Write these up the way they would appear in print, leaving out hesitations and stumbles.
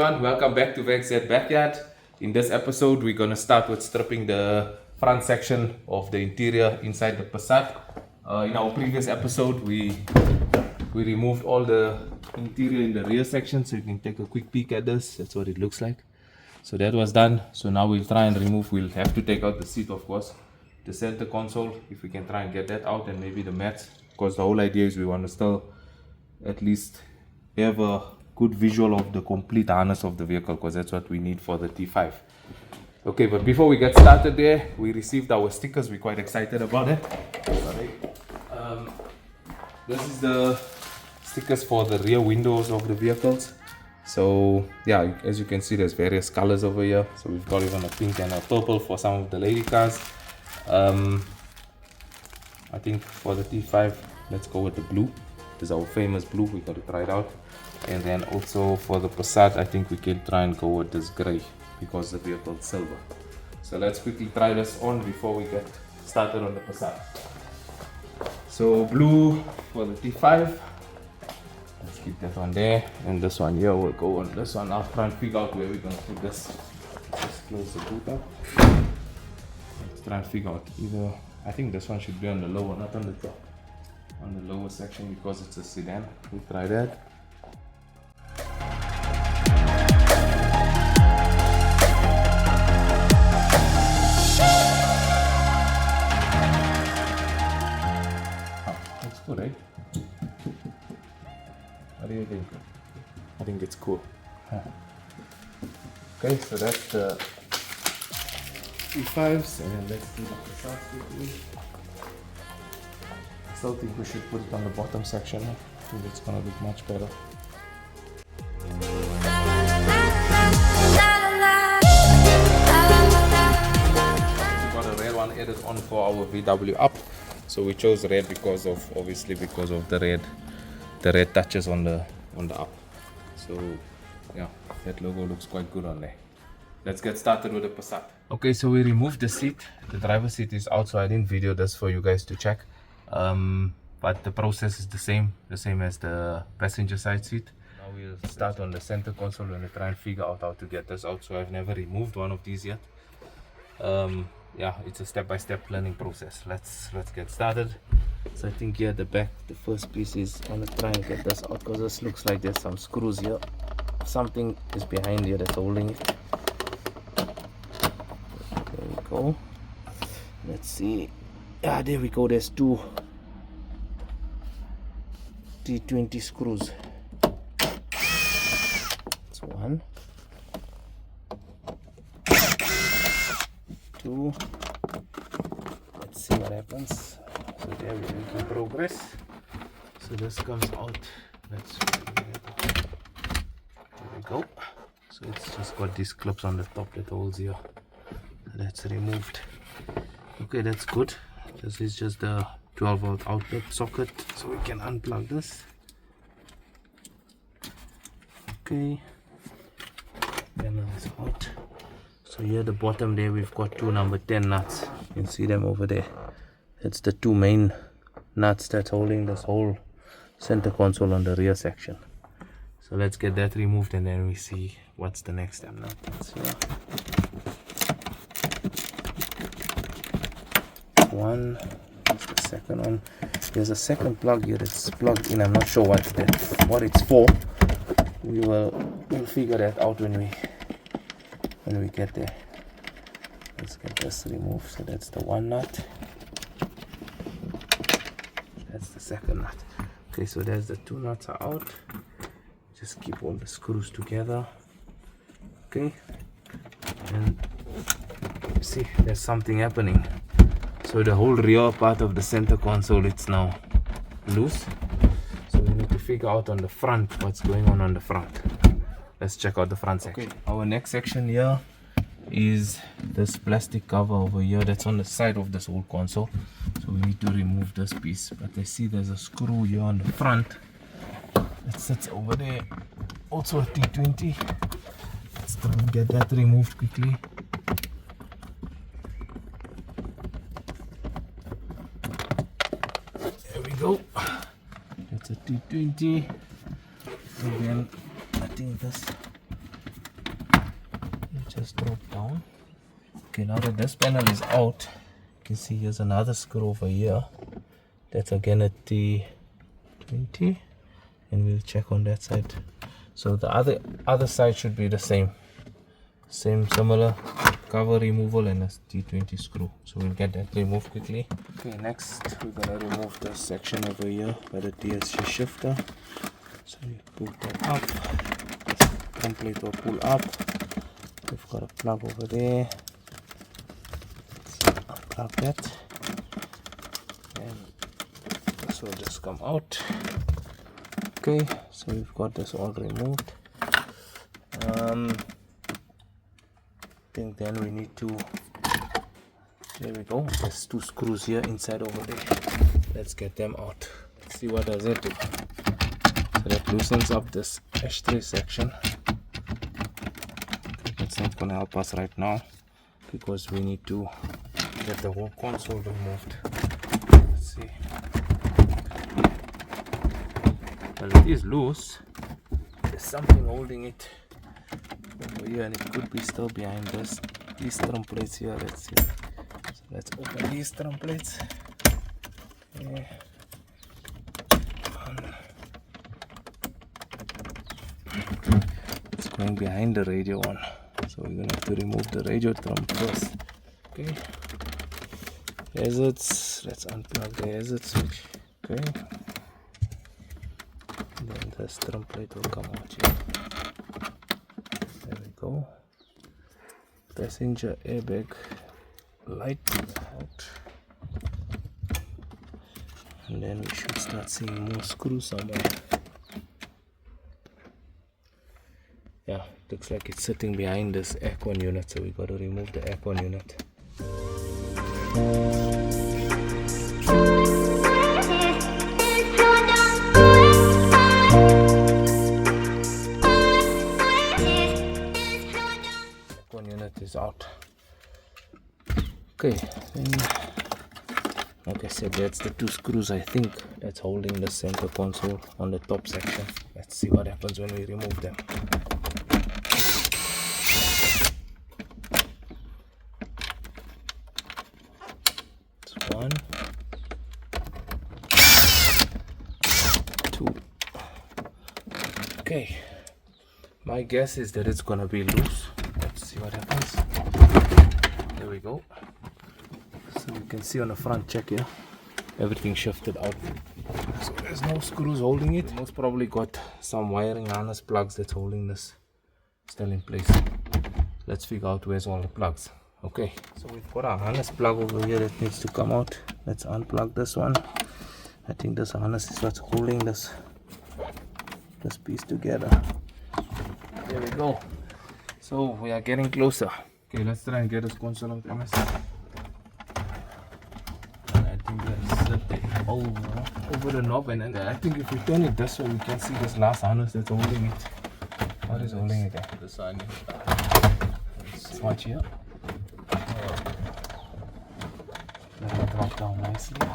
everyone, welcome back to VAGZ Backyard. In this episode, we're going to start with stripping the front section of the interior inside the Passat. In our previous episode, we removed all the interior in the rear section, so you can take a quick peek at this. That's what it looks like. So that was done. So now we'll try and remove, we'll have to take out the seat, of course, the center console, if we can try and get that out, and maybe the mats, because the whole idea is we want to still at least have a good visual of the complete harness of the vehicle, because that's what we need for the T5. Okay, but before we get started there, we received our stickers. We're quite excited about it. Sorry. This is the stickers for the rear windows of the vehicles. So yeah, as you can see, there's various colors over here. So we've got even a pink and a purple for some of the lady cars. I think for the T5, let's go with the blue. This is our famous blue. We got to try it out. And then also for the Passat, I think we can try and go with this gray because the vehicle is silver. So let's quickly try this on before we get started on the Passat. So blue for the T5. Let's keep that one there, and this one here, we'll go on this one. I'll try and figure out where we're going to put this. Just close the boot up. Let's try and figure out either, I think this one should be on the lower, not on the top. On the lower section because it's a sedan. We'll try that. That's cool, right? What do you think? I think it's cool. Okay, so that's the T5s, and let's do the Passat quickly. I still think we should put it on the bottom section. I think it's gonna look much better. We got a red one added on for our VW up. So we chose red because of the red touches on the up. So yeah, that logo looks quite good on there. Let's get started with the Passat. Okay, so we removed the seat. The driver's seat is out, so I didn't video this for you guys to check. But the process is the same as the passenger side seat. Now we'll start on the center console and try and figure out how to get this out. So I've never removed one of these yet. Yeah, it's a step-by-step learning process. Let's get started. So I think here at the back, the first piece is I'm gonna try and get this out because this looks like there's some screws here. Something is behind here that's holding it. There we go. Let's see. Ah, there we go. There's two T20 screws. That's one. Two. Let's see what happens. So there we're making progress. So this comes out. There we go. So it's just got these clips on the top that holds here. That's removed. Okay, that's good. This is just the 12-volt outlet socket, so we can unplug this. Okay, then it's out. So here at the bottom there we've got two number 10 nuts. You can see them over there. It's the two main nuts that's holding this whole center console on the rear section. So let's get that removed and then we see what's the next step now. One, that's the second one. There's a second plug here that's plugged in. I'm not sure what it's for. We'll figure that out when we get there. Let's get this removed. So that's the one nut. That's the second nut. Okay, so there's the two nuts are out. Just keep all the screws together. Okay, and see, there's something happening. So the whole rear part of the center console, it's now loose. So we need to figure out on the front what's going on the front. Let's check out the front section. Okay, our next section here is this plastic cover over here that's on the side of this whole console. So we need to remove this piece. But I see there's a screw here on the front that sits over there. Also a T20. Let's try and get that removed quickly. There we go. That's a T20. And then I think this just drop down. Okay, now that this panel is out, you can see here's another screw over here. That's again at T20, and we'll check on that side. So the other side should be the same similar cover removal and a T20 screw. So we'll get that removed quickly. Okay, next we're gonna remove the section over here by the DSG shifter. So you pull that up. This front plate will pull up. We've got a plug over there. Let's unplug that, and this will just come out. Okay, so we've got this all removed. I think then we need to, there we go, there's 2 screws here inside over there. Let's get them out. Let's see what does it do. So that loosens up this ashtray section. That's not going to help us right now because we need to get the whole console removed. Let's see. Well, it is loose. There's something holding it over here, and it could be still behind these drum plates here. Let's see. So let's open these drum plates. Okay. It's going behind the radio one, so we're gonna have to remove the radio drum first. Okay. Hazards. Let's unplug the hazard switch. Okay. And then this drum plate will come out here. There we go. Passenger airbag light out. And then we should start seeing more screws somewhere. Yeah, looks like it's sitting behind this aircon unit, so we got to remove the aircon unit. Aircon unit is out. Okay, then like I said, that's the 2 screws I think that's holding the center console on the top section. Let's see what happens when we remove them. It's 1, 2. Okay, my guess is that it's gonna be loose. Let's see what happens. There we go. So you can see on the front check here, everything shifted out. So there's no screws holding it. Most probably got some wiring harness plugs that's holding this still in place. Let's figure out where's all the plugs. Okay, so we've got a harness plug over here that needs to come out. Let's unplug this one. I think this harness is what's holding this piece together. There we go. So we are getting closer. Okay, let's try and get this console out. I think that's over the knob, and then I think if we turn it this way, we can see this last harness that's holding it. What is holding it there? The sign. Let's watch here. Let it drop down nicely.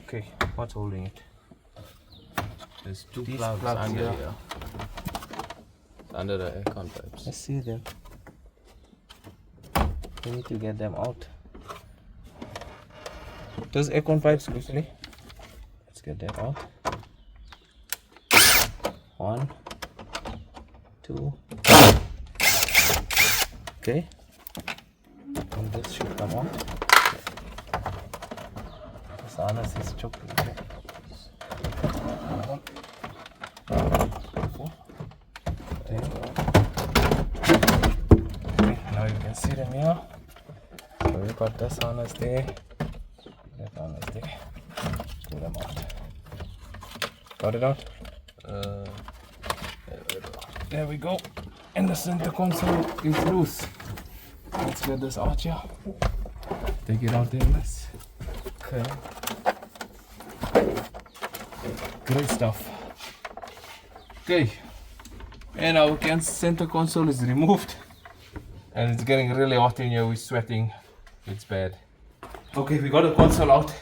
Okay, what's holding it? There's 2 These plugs plugs under here. here. Under the aircon pipes. Let's see them. We need to get them out. Those aircon pipes quickly. Let's get them out. 1, 2. Okay. And this should come out. This harness is choking. Okay. 4. Okay, now you can see them here. So we got this harness there, that harness there. Pull them out. Got it out? There we go. And the center console is loose. Let's get this out here. Take it out there, guys. Okay. Great stuff. Okay. And our center console is removed. And it's getting really hot in here. We're sweating. It's bad. Okay, we got the console out.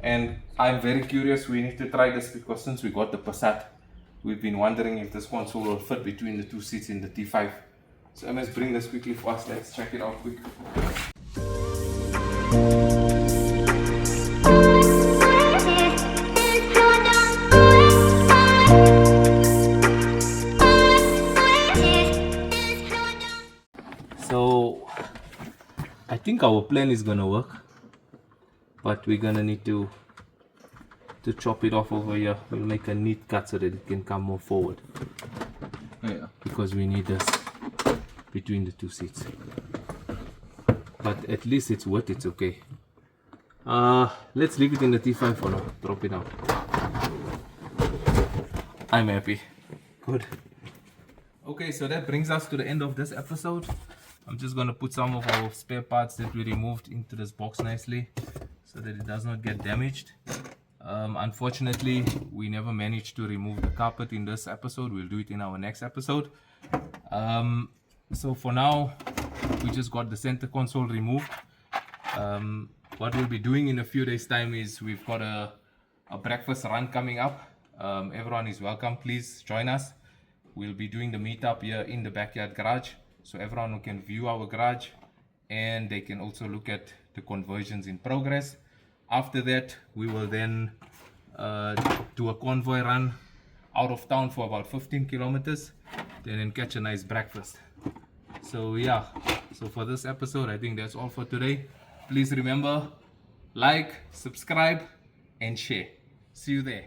And I'm very curious. We need to try this because since we got the Passat, we've been wondering if this console will fit between the 2 seats in the T5. So I must bring this quickly for us. Let's check it out quick. So I think our plan is gonna work, but we're gonna need to chop it off over here. We'll make a neat cut so that it can come more forward. Yeah. Because we need this between the two seats. But at least it's worth it, it's okay. Let's leave it in the T5 for now. Drop it out. I'm happy. Good. Okay, so that brings us to the end of this episode. I'm just gonna put some of our spare parts that we removed into this box nicely so that it does not get damaged. Unfortunately, we never managed to remove the carpet in this episode. We'll do it in our next episode. So for now, we just got the center console removed. What we'll be doing in a few days time is we've got a breakfast run coming up. Everyone is welcome, please join us. We'll be doing the meetup here in the backyard garage, so everyone can view our garage and they can also look at the conversions in progress. After that, we will then do a convoy run out of town for about 15 kilometers, then catch a nice breakfast. So yeah, so for this episode, I think that's all for today. Please remember, like, subscribe, and share. See you there.